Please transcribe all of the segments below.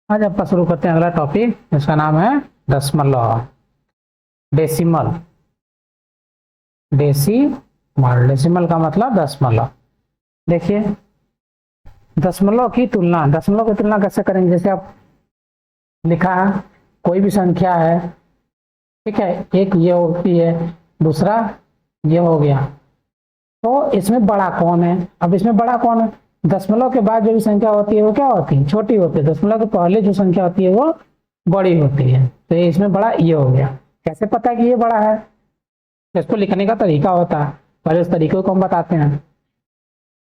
आज आपका शुरू करते हैं अगला टॉपिक, इसका नाम है दशमलव। डेसिमल। डेसिमल, डेसिमल का मतलब दशमलव। देखिए, दशमलव की तुलना कैसे करेंगे। जैसे आप लिखा है, कोई भी संख्या है, ठीक है, एक ये होती है, दूसरा ये हो गया, तो इसमें बड़ा कौन है। अब इसमें बड़ा कौन है, दशमलव के बाद जो भी संख्या होती है वो क्या होती है, छोटी होती है। दशमलव के पहले जो संख्या होती है वो बड़ी होती है। तो ये इसमें बड़ा ये हो गया। कैसे पता है कि ये बड़ा है, तो इसको लिखने का तरीका होता है। पहले उस तरीके को हम बताते हैं।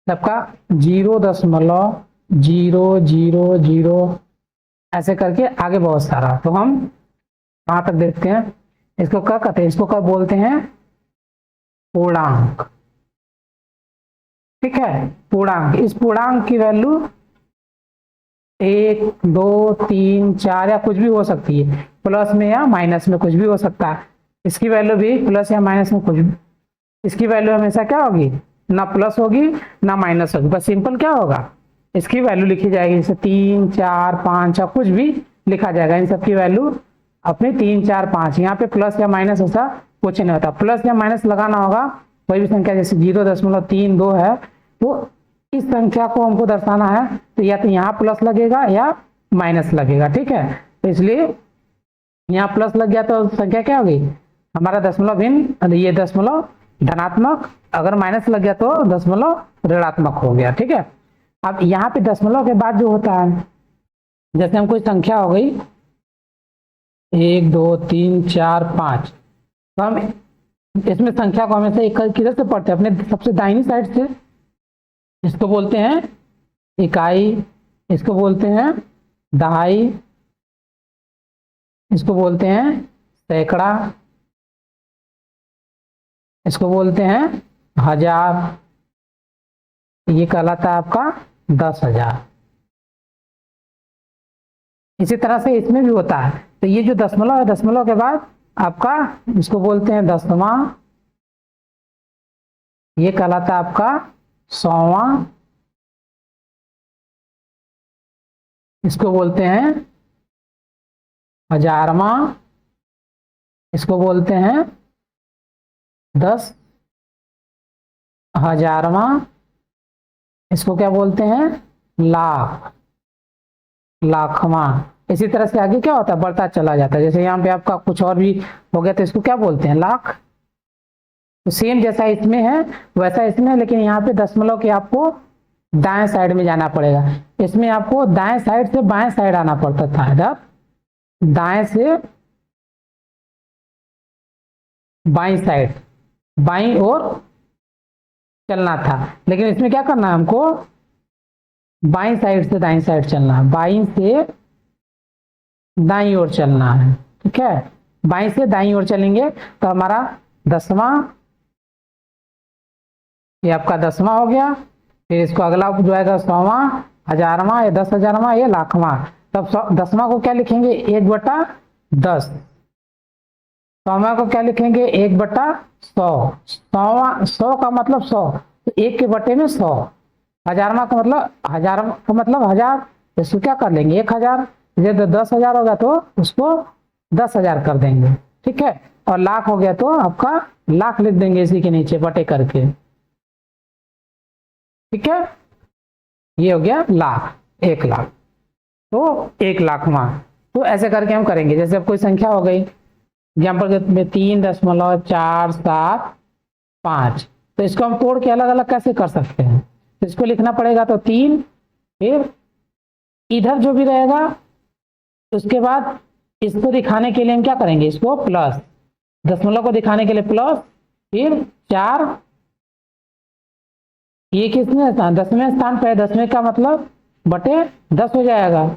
सबका 0.000 ऐसे करके आगे बहुत सारा। तो हम कहाँ तक देखते हैं, इसको क्या कहते हैं, इसको क्या बोलते हैं, पूर्णांक। ठीक है, पूर्णांक। इस पूर्णांक की वैल्यू 1, 2, 3, 4 या कुछ भी हो सकती है, प्लस में या माइनस में कुछ भी हो सकता है। इसकी वैल्यू भी प्लस या माइनस में कुछ भी, इसकी वैल्यू हमेशा क्या होगी, ना प्लस होगी ना माइनस होगी, बस सिंपल क्या होगा, इसकी वैल्यू लिखी जाएगी। जैसे 3, 4, 5 या कुछ भी लिखा जाएगा। इन सबकी वैल्यू अपने 3, 4, 5। यहाँ पे प्लस या माइनस ऐसा कुछ नहीं होता। प्लस या माइनस लगाना होगा कोई भी संख्या, जैसे 0.32 है, तो इस संख्या को हमको दर्शाना है तो या तो यहाँ प्लस लगेगा या माइनस लगेगा। ठीक है, तो इसलिए यहाँ प्लस लग गया तो संख्या क्या होगी, हमारा दशमलव भिन्न, ये दशमलव धनात्मक। अगर माइनस लग गया तो दशमलव ऋणात्मक हो गया। ठीक है, अब यहाँ पे दशमलव के बाद जो होता है, जैसे हम कोई संख्या हो गई 1, 2, 3, 4, 5, तो हम इसमें संख्या को हमेशा एक किधर से पढ़ते हैं, अपने सबसे दाहिनी साइड से। इसको बोलते हैं इकाई, इसको बोलते हैं दहाई, इसको बोलते हैं सैकड़ा, इसको बोलते हैं हजार। ये कहलाता है आपका 10,000। इसी तरह से इसमें भी होता है। तो ये जो दशमलव है, दशमलव के बाद आपका इसको बोलते हैं दसवां, ये कहलाता है आपका 100वां, इसको बोलते हैं 1000वां, इसको बोलते हैं 10,000वां, इसको क्या बोलते हैं, लाख, लाखवां। इसी तरह से आगे क्या होता है, बढ़ता चला जाता है। जैसे यहाँ पे आपका कुछ और भी हो गया तो इसको क्या बोलते हैं, लाख। तो सेम जैसा इसमें है वैसा इसमें है, लेकिन यहाँ पे दशमलव के आपको दाएं साइड में जाना पड़ेगा। इसमें आपको दाएं साइड से बाएं साइड आना पड़ता था, इधर दाएं से बाईं साइड, बाईं ओर चलना था। लेकिन इसमें क्या करना है, हमको बाईं साइड से दाईं साइड चलना है, बाईं से दाईं ओर चलना है। ठीक है, बाईं से दाईं ओर चलेंगे तो हमारा दसवां, ये आपका 10वां हो गया। फिर इसको अगला जो आएगा 100वां, 1000वां, ये 10,000वां, ये लाखवां। तब 10वां को क्या लिखेंगे, 1/10। 100वां को क्या लिखेंगे, 1/100। 100 का मतलब 100, तो 1 के बटे में 100। 1000वां का मतलब 1000, इसको क्या कर लेंगे 1000। जब 10,000 होगा तो उसको 10,000 कर देंगे। ठीक है, और लाख हो गया तो आपका लाख लिख देंगे इसी के नीचे बटे करके। ठीक है, ये हो गया लाख, 1 लाख, तो 1 लाखवां। तो ऐसे करके हम करेंगे। जैसे अब कोई संख्या हो गई, एग्जाम्पल में 3.475, तो इसको हम तोड़ के अलग अलग कैसे कर सकते हैं, तो इसको लिखना पड़ेगा तो 3, फिर इधर जो भी रहेगा उसके बाद इसको दिखाने के लिए हम क्या करेंगे, इसको प्लस, दशमलव को दिखाने के लिए प्लस, फिर 4, ये किसमें स्थान, 10वें स्थान पे है, 10वें का मतलब बटे 10 हो जाएगा।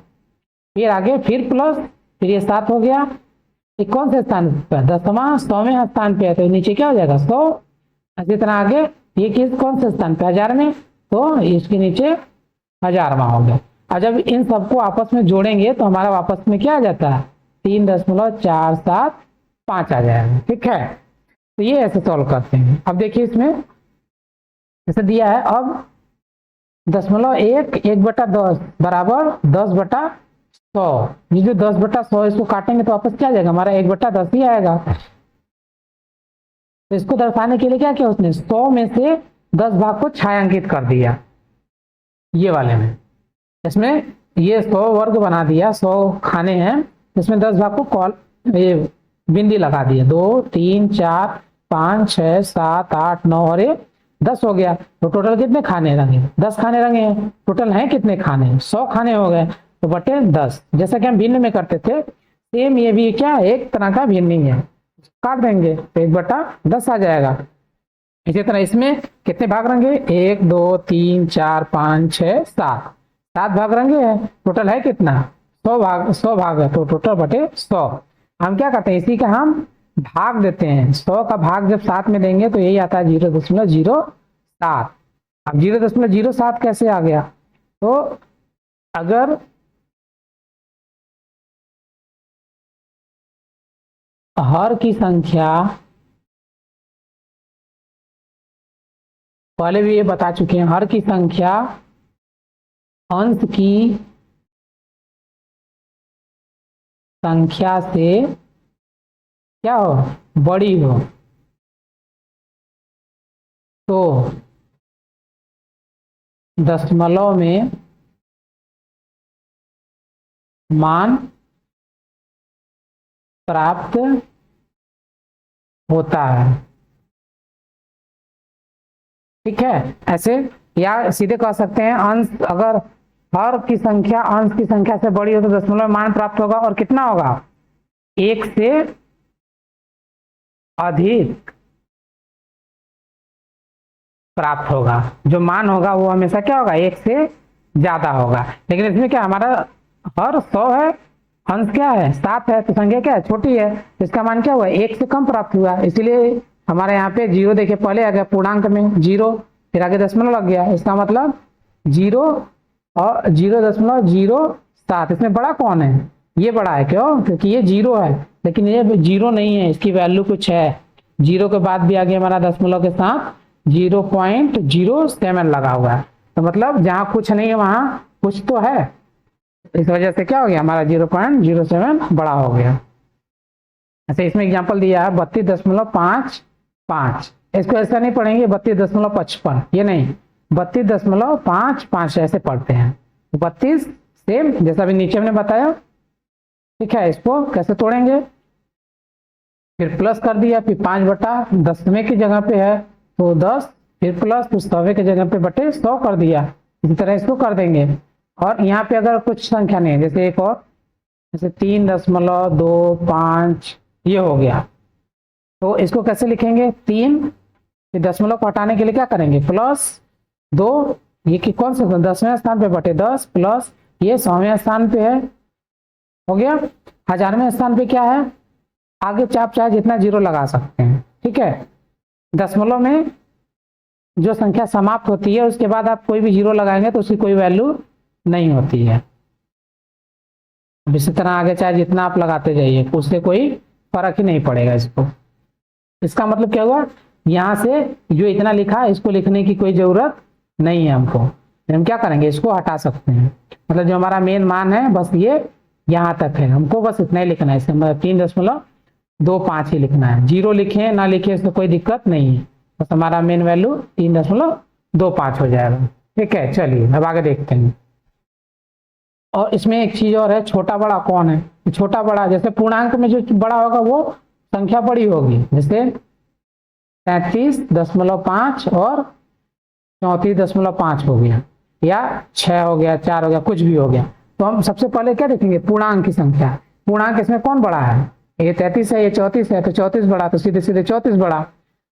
फिर आगे फिर प्लस, फिर ये 7 हो गया। ये कौन से स्थान पे, 10वां 100वें स्थान पे है, तो नीचे क्या हो जाएगा 100। इसी तरह आगे ये किस कौन से स्थान पे, 1000 में, तो इसके नीचे 1000वां हो गया। और जब इन सबको आपस में जोड़ेंगे तो हमारा वापस में क्या आ जाता है, 3.475 आ जाएगा। ठीक है, तो ये ऐसे सॉल्व करते हैं। अब देखिए इसमें जैसे दिया है, अब 0.1 1/10 बराबर 10/100। 100, ये जो 10/100 इसको काटेंगे तो वापस क्या आ जाएगा, हमारा 1/10 ही आएगा। तो इसको दर्शाने के लिए क्या किया उसने, 100 में से 10 भाग को छायांकित कर दिया ये वाले में। इसमें ये 100 वर्ग बना दिया, 100 खाने हैं, इसमें 10 भाग को कॉल ये बिंदी लगा दिया, 2 3 4 5 6 7 8 9 और ये 10 हो गया। तो टोटल कितने खाने रंगे, 10 खाने रंगे हैं। टोटल हैं कितने खाने, 100 खाने हो गए, तो बटे 10। जैसा कि हम भिन्न में करते थे, सेम ये भी क्या एक तरह का भिन्न ही है, काट देंगे तो 1/10 आ जाएगा। इसी तरह इसमें कितने भाग रंगे, 1 2 3 4 5 6 7, 7 भाग रंगे हैं। टोटल है कितना, 100 भाग है, तो टोटल बटे 100। हम क्या करते हैं, इसी का हम भाग देते हैं, 100 का भाग जब 7 में देंगे तो यही आता है 0.07। अब 0.07 कैसे आ गया, तो अगर हर की संख्या, पहले भी ये बता चुके हैं, हर की संख्या अंश की संख्या से क्या हो, बड़ी हो, तो दशमलव में मान प्राप्त होता है। ठीक है, ऐसे या सीधे कह सकते हैं, अंश अगर हर की संख्या अंश की संख्या से बड़ी हो तो दशमलव में मान प्राप्त होगा, और कितना होगा, 1 से अधिक प्राप्त होगा। जो मान होगा वो हमेशा क्या होगा, 1 से ज्यादा होगा। लेकिन इसमें क्या, हमारा हर 100 है, अंश क्या है 7 है, तो संख्या क्या है, छोटी है, तो इसका मान क्या हुआ, 1 से कम प्राप्त हुआ, इसीलिए हमारे यहाँ पे 0 देखिए पहले आ गया पूर्णांक में 0, फिर आगे दशमलव लग गया, इसका मतलब 0 और 0.07। इसमें बड़ा कौन है, ये बड़ा है, क्यों, क्योंकि ये 0 है, लेकिन ये 0 नहीं है, इसकी वैल्यू कुछ है। 0 के बाद भी आगे हमारा दशमलव के साथ 0.07 लगा हुआ है, तो मतलब जहां कुछ नहीं है वहां कुछ तो है, इस वजह से क्या हो गया, हमारा 0.07 बड़ा हो गया। ऐसे इसमें एग्जांपल दिया है 32.55, इसको ऐसा नहीं पढ़ेंगे 32.55, ये नहीं, 32.55 ऐसे पढ़ते हैं। 32 सेम जैसा भी नीचे हमने बताया। ठीक है, इसको कैसे तोड़ेंगे, फिर प्लस कर दिया, फिर 5/10वें की जगह पे है तो 10, फिर प्लस, तो 100वें की जगह पे बटे 100 कर दिया। इसी तरह इसको कर देंगे। और यहाँ पे अगर कुछ संख्या नहीं है, जैसे एक और, जैसे 3.25 ये हो गया, तो इसको कैसे लिखेंगे, 3, फिर दशमलव को हटाने के लिए क्या करेंगे, +2, ये कि कौन सा 10वें स्थान पे बटे 10, प्लस ये 100वें स्थान पे है, हो गया। 1000वें स्थान पे क्या है, आगे चाप चाहे जितना 0 लगा सकते हैं। ठीक है, दशमलव में जो संख्या समाप्त होती है उसके बाद आप कोई भी 0 लगाएंगे तो उसकी कोई वैल्यू नहीं होती है। इसी तरह आगे चाहे जितना आप लगाते जाइए उससे कोई फर्क ही नहीं पड़ेगा इसको। इसका मतलब क्या हुआ, यहाँ से जो इतना लिखा है इसको लिखने की कोई जरूरत नहीं है हमको, हम क्या करेंगे, इसको हटा सकते हैं। मतलब जो हमारा मेन मान है बस ये यहाँ तक है, हमको बस इतना ही लिखना है, इसका मतलब 3.25 ही लिखना है। 0 लिखे ना लिखे इसमें कोई दिक्कत नहीं है, बस हमारा मेन वैल्यू 3.25 हो जाएगा। ठीक है, चलिए अब आगे देखते हैं। और इसमें एक चीज और है, छोटा बड़ा कौन है, छोटा बड़ा जैसे पूर्णांक में जो बड़ा होगा वो संख्या बड़ी होगी, जैसे 33.5 और 34.5 हो गया, या 6 हो गया, 4 हो गया, कुछ भी हो गया। तो हम सबसे पहले क्या देखेंगे, पूर्णांक की संख्या। पूर्णांक इसमें कौन बड़ा है, ये 33 है, ये 34 है, तो 34 बड़ा, तो सीधे सीधे 34 बड़ा।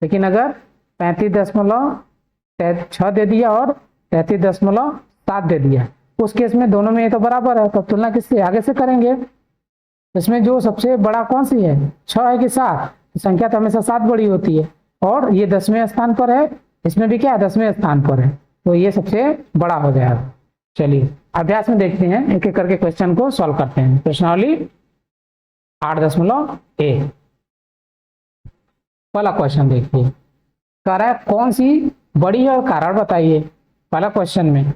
लेकिन अगर 35.6 दे दिया और 33.7 दे दिया, उस केस में दोनों में ये तो बराबर है, तो तुलना किससे, आगे से करेंगे। इसमें जो सबसे बड़ा कौन सी है, 6 है कि 7, तो संख्या तो हमेशा 7 बड़ी होती है, और ये 10वें स्थान पर है, इसमें भी क्या है 10वें स्थान पर है, तो ये सबसे बड़ा हो जाएगा। चलिए अभ्यास में देखते हैं, एक एक करके क्वेश्चन को सॉल्व करते हैं। प्रश्नावली 8.1 पहला क्वेश्चन देखिए, कह रहा है कौन सी बड़ी है और कारण बताइए। पहला क्वेश्चन में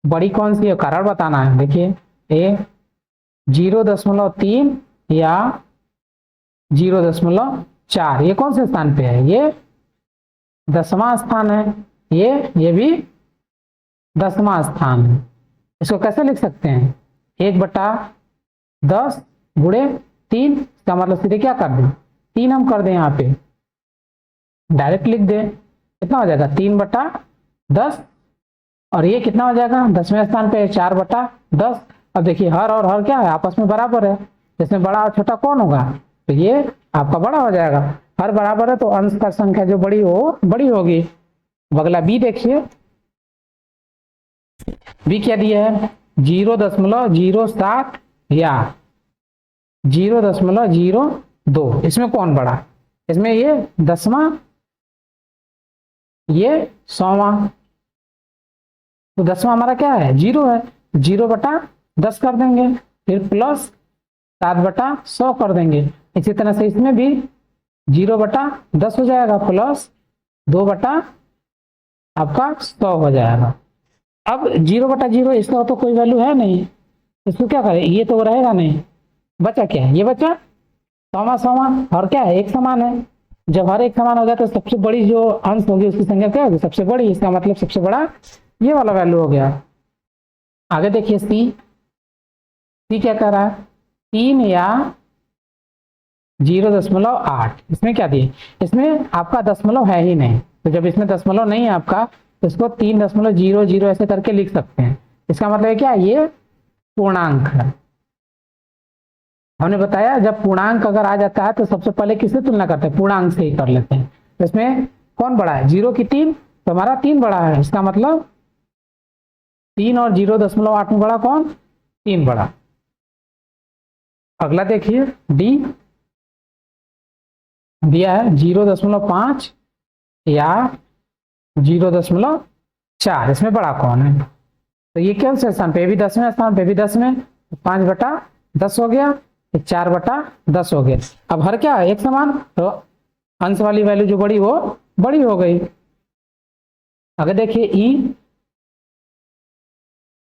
बड़ी कौन सी है, कारण बताना है। देखिए ए 0.3 या 0.4, ये कौन से स्थान पे है? ये 10वां स्थान है। ये भी 10वां स्थान है। इसको कैसे लिख सकते हैं? 1/10 गुणे 3, इसका मतलब सीधे क्या कर दें? 3 हम कर दें, यहाँ पे डायरेक्ट लिख दें। कितना हो जाएगा? 3/10। और ये कितना हो जाएगा? 10वें स्थान पे 4/10। अब देखिए हर और हर क्या है? आपस में बराबर है। इसमें बड़ा और छोटा कौन होगा? तो ये आपका बड़ा हो जाएगा। हर बराबर है तो अंश का संख्या जो बड़ी हो बड़ी होगी। अगला बी देखिए, बी क्या दिया है? 0.07 या 0.02, इसमें कौन बड़ा? इसमें ये 10वां, ये 100वां। तो 10वां हमारा क्या है? 0 है। 0/10 कर देंगे, फिर प्लस 7/100 कर देंगे। इसी तरह से इसमें भी 0/10 हो जाएगा, प्लस 2 आपका 100 हो जाएगा। अब 0/0 इसका तो कोई वैल्यू है नहीं, इसको क्या करें? ये तो रहेगा नहीं, बचा क्या है? ये बचा 100वां। और क्या है? एक समान है। जब हर एक समान हो गया तो सबसे बड़ी जो अंश होगी उसकी संख्या क्या होगी? सबसे बड़ी। इसका मतलब सबसे बड़ा ये वाला वैल्यू हो गया। आगे देखिए सी क्या कर रहा है? 3 या 0.8। इसमें क्या दिए? इसमें आपका दशमलव है ही नहीं, तो जब इसमें दशमलव नहीं है आपका तो इसको 3.00 ऐसे करके लिख सकते हैं। इसका मतलब है क्या? ये पूर्णांक है। हमने बताया जब पूर्णांक अगर आ जाता है तो सबसे पहले किससे तुलना करते हैं? पूर्णांक से ही कर लेते हैं। तो इसमें कौन बड़ा है? 0 की 3, तो हमारा 3 बड़ा है। इसका मतलब 3 और 0.8 में बड़ा कौन? 3 बड़ा। अगला देखिए डी दिया है 0.5 या 0.4, इसमें बड़ा कौन है? तो ये कौन से स्थान पे? भी 10वें स्थान पे, भी 10 में, 5/10 हो गया, 4/10 हो गया। अब हर क्या है? एक समान, तो अंश वाली वैल्यू जो बड़ी वो बड़ी हो गई। अगर देखिए ई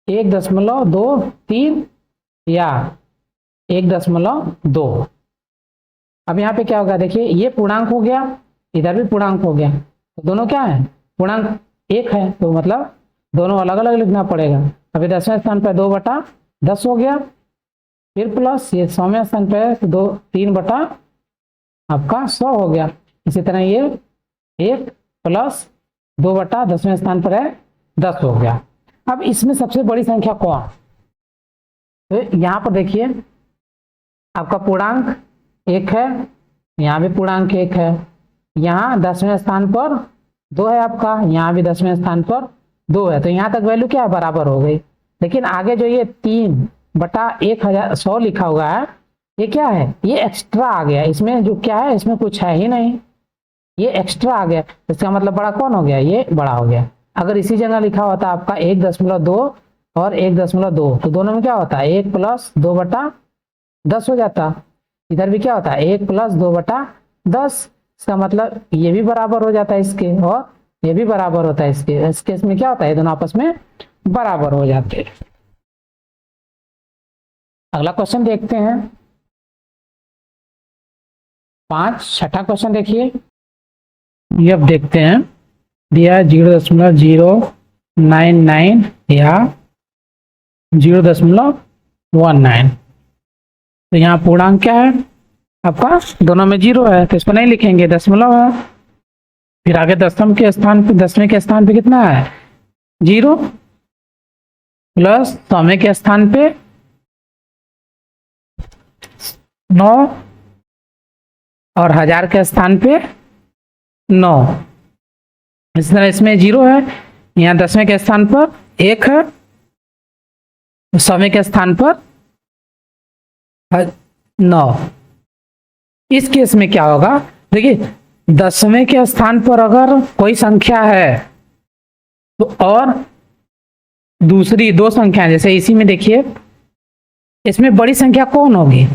1.23 या 1.2। अब यहाँ पे क्या होगा? देखिए ये पूर्णांक हो गया, इधर भी पूर्णांक हो गया, तो दोनों क्या है? पूर्णांक एक है, तो मतलब दोनों अलग अलग लिखना पड़ेगा। अभी 10वें स्थान पर 2/10 हो गया, फिर प्लस ये 100वें स्थान पे तो 3 आपका 100 हो गया। इसी तरह ये 1 प्लस 2/10वें स्थान पर है 10 हो गया। अब इसमें सबसे बड़ी संख्या कौन? तो यहाँ पर देखिए आपका पूर्णांक 1 है, यहाँ भी पूर्णांक 1 है, यहाँ 10वें स्थान पर 2 है आपका, यहाँ भी 10वें स्थान पर 2 है, तो यहाँ तक वैल्यू क्या है? बराबर हो गई। लेकिन आगे जो ये 3/1100 लिखा हुआ है, ये क्या है? ये एक्स्ट्रा आ गया। इसमें जो क्या है? इसमें कुछ है ही नहीं, ये एक्स्ट्रा आ गया। इसका मतलब बड़ा कौन हो गया? ये बड़ा हो गया। अगर इसी जगह लिखा होता आपका 1.2 और 1.2, तो दोनों में क्या होता है? 1 प्लस 2/10 हो जाता। इधर भी क्या होता है? 1 प्लस 2/10। इसका मतलब ये भी बराबर हो जाता है इसके, और ये भी बराबर होता है इसके। इस केस में क्या होता है? दोनों आपस में बराबर हो जाते हैं। अगला क्वेश्चन देखते हैं 5, छठा क्वेश्चन देखिए। ये अब देखते हैं, दिया 0.099 या 0.19। तो यहाँ पूर्णांक क्या है आपका? दोनों में 0 है, तो इसको नहीं लिखेंगे, दशमलव है। फिर आगे 10वें के स्थान पे कितना है? 0 प्लस 100वें के स्थान पे 9 और 1000 के स्थान पे 9। इस तरह इसमें 0 है, यहाँ 10वें के स्थान पर 1 है, 100वें के स्थान पर 9। इस केस में क्या होगा? देखिए 10वें के स्थान पर अगर कोई संख्या है तो और दूसरी 2 संख्याएं, जैसे इसी में देखिए इसमें बड़ी संख्या कौन होगी?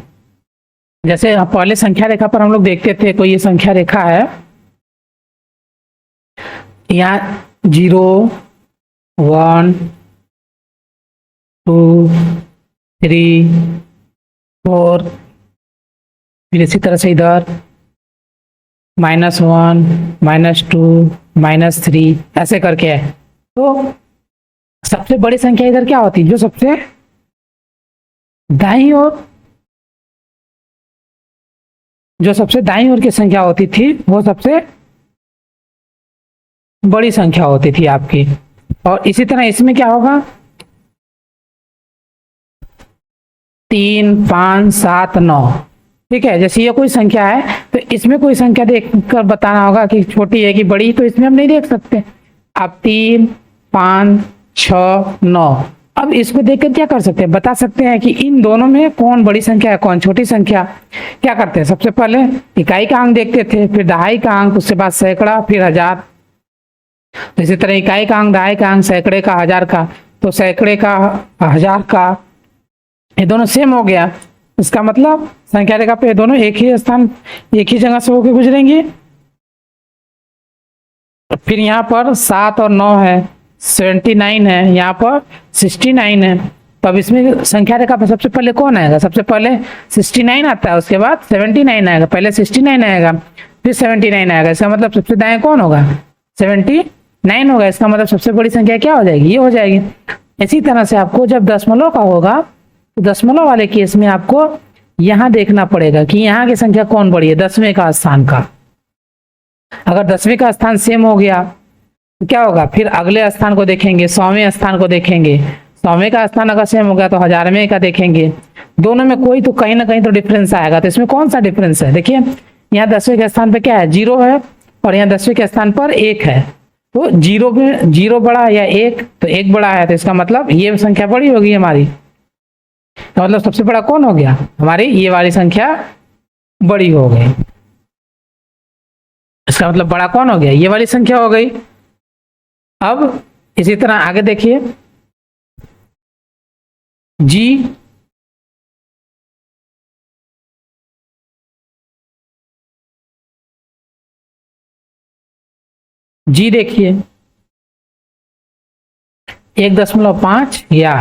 जैसे पहले संख्या रेखा पर हम लोग देखते थे, कोई ये संख्या रेखा है, यहाँ 0 1 2 3 4, फिर इसी तरह से इधर -1, -2, -3 ऐसे करके है। तो सबसे बड़ी संख्या इधर क्या होती है, जो सबसे दाईं ओर, जो सबसे दाईं ओर की संख्या होती थी वो सबसे बड़ी संख्या होती थी आपकी। और इसी तरह इसमें क्या होगा, 3, 5, 7, 9, ठीक है। जैसे ये कोई संख्या है तो इसमें कोई संख्या देख कर बताना होगा कि छोटी है कि बड़ी, तो इसमें हम नहीं देख सकते। आप 3, 5, 6, 9, अब इसको देखकर क्या कर सकते हैं, बता सकते हैं कि इन दोनों में कौन बड़ी संख्या है कौन छोटी संख्या। क्या करते हैं, सबसे पहले इकाई का अंक देखते थे, फिर दहाई का अंक, उसके बाद सैकड़ा, फिर हजार। तो इसी तरह इकाई का अंक, दहाई का अंक, सैकड़े का, हजार का, तो सैकड़े का, हजार का, ये दोनों सेम हो गया। इसका मतलब संख्या रेखा पे ये दोनों एक ही स्थान, एक ही जगह से होकर गुजरेंगे। फिर यहाँ पर 7 और 9 है, 79 है, यहाँ पर 69 है। तो अब इसमें संख्या रेखा पर सबसे पहले कौन आएगा, सबसे पहले 69 आता है, उसके बाद 79 आएगा, पहले 69 आएगा, फिर 79 आएगा। इसका मतलब सबसे दाएं कौन होगा, 79 होगा। इसका मतलब सबसे बड़ी संख्या क्या हो जाएगी, ये हो जाएगी। इसी तरह से आपको जब दशमलव का होगा तो दशमलव वाले केस में आपको यहाँ देखना पड़ेगा कि यहाँ की संख्या कौन बड़ी है, 10वें का स्थान का। अगर 10वें का स्थान सेम हो गया तो क्या होगा, फिर अगले स्थान को देखेंगे, 100वें स्थान को देखेंगे। 100वें का स्थान अगर सेम हो गया तो 1000वें का देखेंगे। दोनों में कोई तो कहीं ना कहीं तो डिफरेंस आएगा। तो इसमें कौन सा डिफरेंस है, देखिए यहाँ 10वें के स्थान पे क्या है, 0 है, और यहाँ 10वें के स्थान पर 1 है। तो 0 में 0 बड़ा या 1, तो 1 बड़ा है, तो इसका मतलब ये संख्या बड़ी होगी हमारी। तो मतलब सबसे बड़ा कौन हो गया, हमारी ये वाली संख्या बड़ी हो गई। इसका मतलब बड़ा कौन हो गया, ये वाली संख्या हो गई। अब इसी तरह आगे देखिए, जी जी देखिए 1.5 या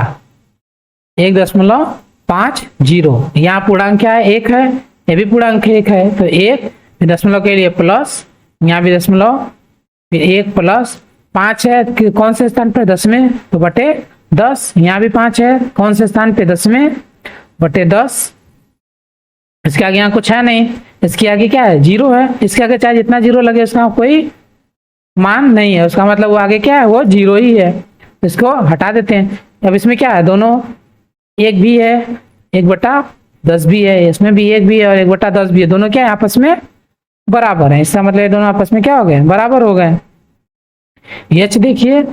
1.50, यहाँ पूर्णांक क्या है, 1 है, ये भी पूर्णांक 1 है, तो 1, फिर दशमलव के लिए प्लस, यहाँ भी दशमलव, फिर 1 प्लस 5 है कौन से स्थान पे, 10वें, तो बटे 10। यहाँ भी 5 है कौन से स्थान पे, 10वें, बटे 10। इसके आगे यहाँ कुछ है नहीं, इसके आगे क्या है, 0 है। इसके आगे चाहे जितना 0 लगे उसका कोई मान नहीं है, उसका मतलब वो आगे क्या है, वो 0 ही है। इसको हटा देते हैं। अब इसमें क्या है, दोनों 1 भी है, 1/10 भी है, इसमें भी 1 भी है और 1/10 भी है, दोनों क्या है, आपस में बराबर है। इसका मतलब ये दोनों आपस में क्या हो गए, बराबर हो गए। एच देखिए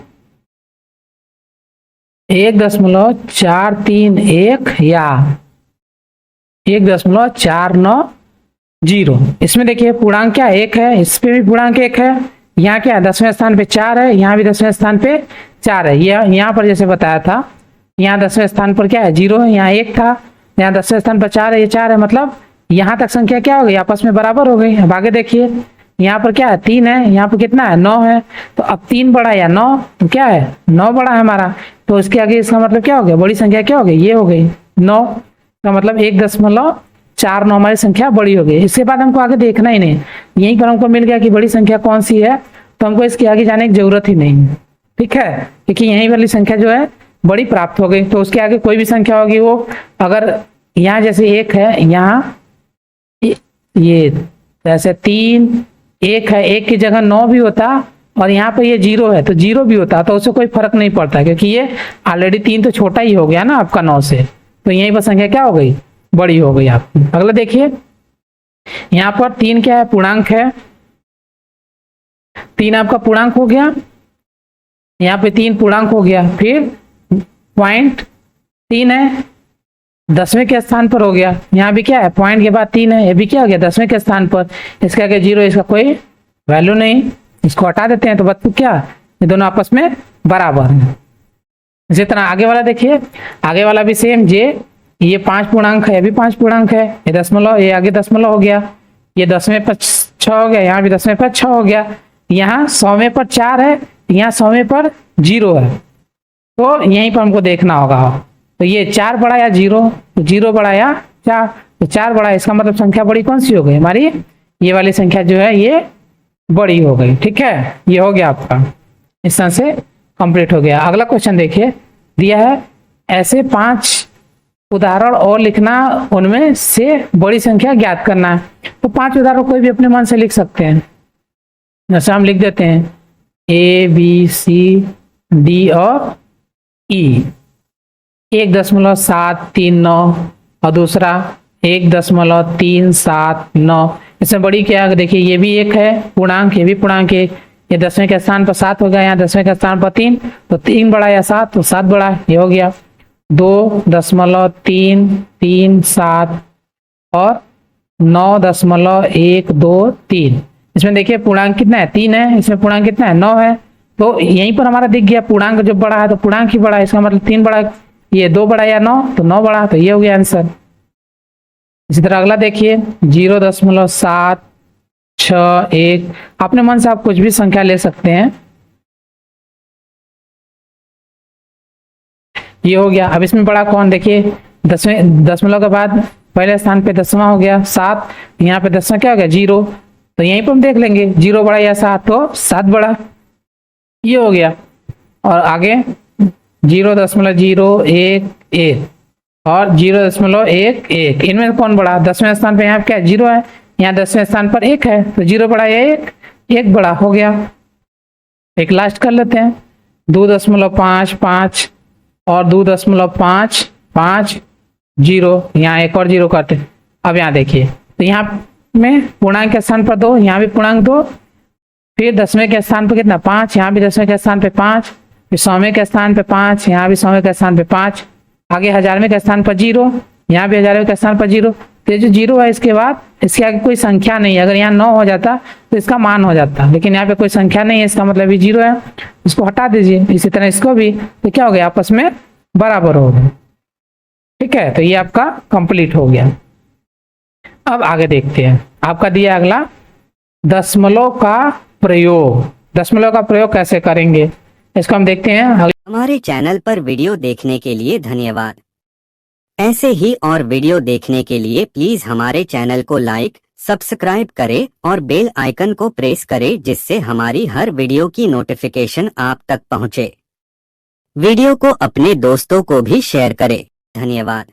1.431 या 1.490। इसमें देखिए पूर्णांक क्या 1 है, इस पे भी पूर्णांक 1 है, यहाँ क्या है 10वें स्थान पे 4 है, यहाँ भी 10वें स्थान पे 4 है। यहाँ पर जैसे बताया था, यहाँ 10वें स्थान पर क्या है, 0 है, यहाँ 1 था, यहाँ 10वें स्थान पर 4 है, ये 4 है, मतलब यहाँ तक संख्या क्या हो गई, आपस में बराबर हो गई। अब आगे देखिए, यहाँ पर क्या है, 3 है, यहाँ पर कितना है, 9 है। तो अब 3 बड़ा या 9, तो क्या है, 9 बड़ा है हमारा। तो इसके आगे इसका मतलब क्या हो गया, बड़ी संख्या क्या हो गई, ये हो गई 9 का मतलब 1.49 हमारी संख्या बड़ी हो गई। इसके बाद हमको आगे देखना ही नहीं, यहीं पर हमको मिल गया कि बड़ी संख्या कौन सी है, तो हमको इसके आगे जाने की जरूरत ही नहीं है, ठीक है, क्योंकि यहीं वाली संख्या जो है बड़ी प्राप्त हो गई। तो उसके आगे कोई भी संख्या होगी वो, अगर यहाँ जैसे 1 है, यहाँ ये जैसे 3, 1 है, 1 की जगह 9 भी होता, और यहाँ पर ये 0 है तो 0 भी होता, तो उससे कोई फर्क नहीं पड़ता, क्योंकि ये ऑलरेडी 3 तो छोटा ही हो गया ना आपका 9 से, तो यहीं पर संख्या क्या हो गई, बड़ी हो गई आपकी। अगला देखिए, यहाँ पर 3 क्या है, पूर्णांक है, 3 आपका पूर्णांक हो गया, यहाँ पे 3 पूर्णांक हो गया, फिर 0.3 है, 10वें के स्थान पर हो गया, यहाँ भी क्या है, पॉइंट के बाद 3 है, ये भी क्या हो गया 10वें के स्थान पर, इसका आगे 0, इसका कोई वैल्यू नहीं, इसको हटा देते हैं, तो बच्चों क्या, ये दोनों आपस में बराबर है। इसी तरह आगे वाला देखिए, आगे वाला भी सेम, ये 5 पूर्णांक है, ये भी 5 पूर्णांक है, ये दशमलव, ये आगे दशमलव हो गया, ये 10वें पर 6 हो गया, यहाँ भी 10वें पर 6 हो गया, यहाँ 100वें पर 4 है, यहाँ 100वें पर 0 है, तो यहीं पर हमको देखना होगा, तो ये 4 बड़ा या 0, तो 0 बड़ा या 4, तो 4 बड़ा है, इसका मतलब संख्या बड़ी कौन सी हो गई हमारी, ये वाली संख्या जो है ये बड़ी हो गई। ठीक है, ये हो गया आपका, इस तरह से कंप्लीट हो गया। अगला क्वेश्चन देखिए, दिया है ऐसे 5 उदाहरण और लिखना, उनमें से बड़ी संख्या ज्ञात करना है। तो 5 उदाहरण कोई भी अपने मन से लिख सकते हैं। जैसे हम लिख देते हैं ABCD और E। 1.739 और दूसरा 1.379। इसमें बड़ी क्या है, देखिए ये भी एक है पूर्णांक, ये भी पूर्णांक है। ये 10वें के स्थान पर 7 हो गया, यहाँ 10वें के स्थान पर 3, तो 3 बड़ा या 7, तो 7 बड़ा, ये हो गया। 2.337 और 9.123। इसमें देखिए पूर्णांक कितना है, 3 है, इसमें पूर्णांक कितना है, 9 है। तो यहीं पर हमारा दिख गया पूर्णांक जो बड़ा है तो पूर्णांक ही बड़ा है, इसका मतलब 3 बड़ा, ये 2 बड़ा या 9, तो 9 बड़ा, तो ये हो गया आंसर। इसी तरह अगला देखिए 0.761। अपने मन से आप कुछ भी संख्या ले सकते हैं। ये हो गया। अब इसमें बड़ा कौन, देखिए 10वें दशमलव के बाद पहले स्थान पे 10वां हो गया 7, यहाँ पे 10वां क्या हो गया 0, तो यहीं पर हम देख लेंगे 0 बड़ा या 7, तो 7 बड़ा, ये हो गया। और आगे 0.011 और 0.11, इनमें कौन बड़ा, 10वें स्थान पे यहाँ क्या 0 है, यहाँ 10वें स्थान पर 1 है, तो 0 बड़ा या 1 बड़ा हो गया। एक लास्ट कर लेते हैं 2.55 और 2.550, यहाँ एक और 0 करते हैं। अब यहाँ देखिए, तो यहाँ में पूर्णांक के स्थान पर 2, यहाँ भी पूर्णांक 2, फिर 10वें के स्थान पर कितना 5, यहाँ भी 10वें के स्थान पे 5, फिर 100वें के स्थान पे 5, यहाँ भी 100वें के स्थान पे 5, आगे 1000वें के स्थान पर 0, यहाँ भी 1000वें के स्थान पर 0। तो ये जो 0 है इसके बाद इसके आगे कोई संख्या नहीं है। अगर यहाँ 9 हो जाता तो इसका मान हो जाता, लेकिन यहाँ पे कोई संख्या नहीं है, इसका मतलब ये 0 है, इसको हटा दीजिए। इसी तरह इसको भी, तो क्या हो गया, आपस में बराबर हो गए। ठीक है, तो ये आपका कंप्लीट हो गया। अब आगे देखते हैं, आपका दिया अगला दशमलव का प्रयोग। दशमलव का प्रयोग कैसे करेंगे इसको हम देखते हैं। हमारे चैनल पर वीडियो देखने के लिए धन्यवाद। ऐसे ही और वीडियो देखने के लिए प्लीज हमारे चैनल को लाइक, सब्सक्राइब करें और बेल आइकन को प्रेस करें, जिससे हमारी हर वीडियो की नोटिफिकेशन आप तक पहुंचे। वीडियो को अपने दोस्तों को भी शेयर करें। धन्यवाद।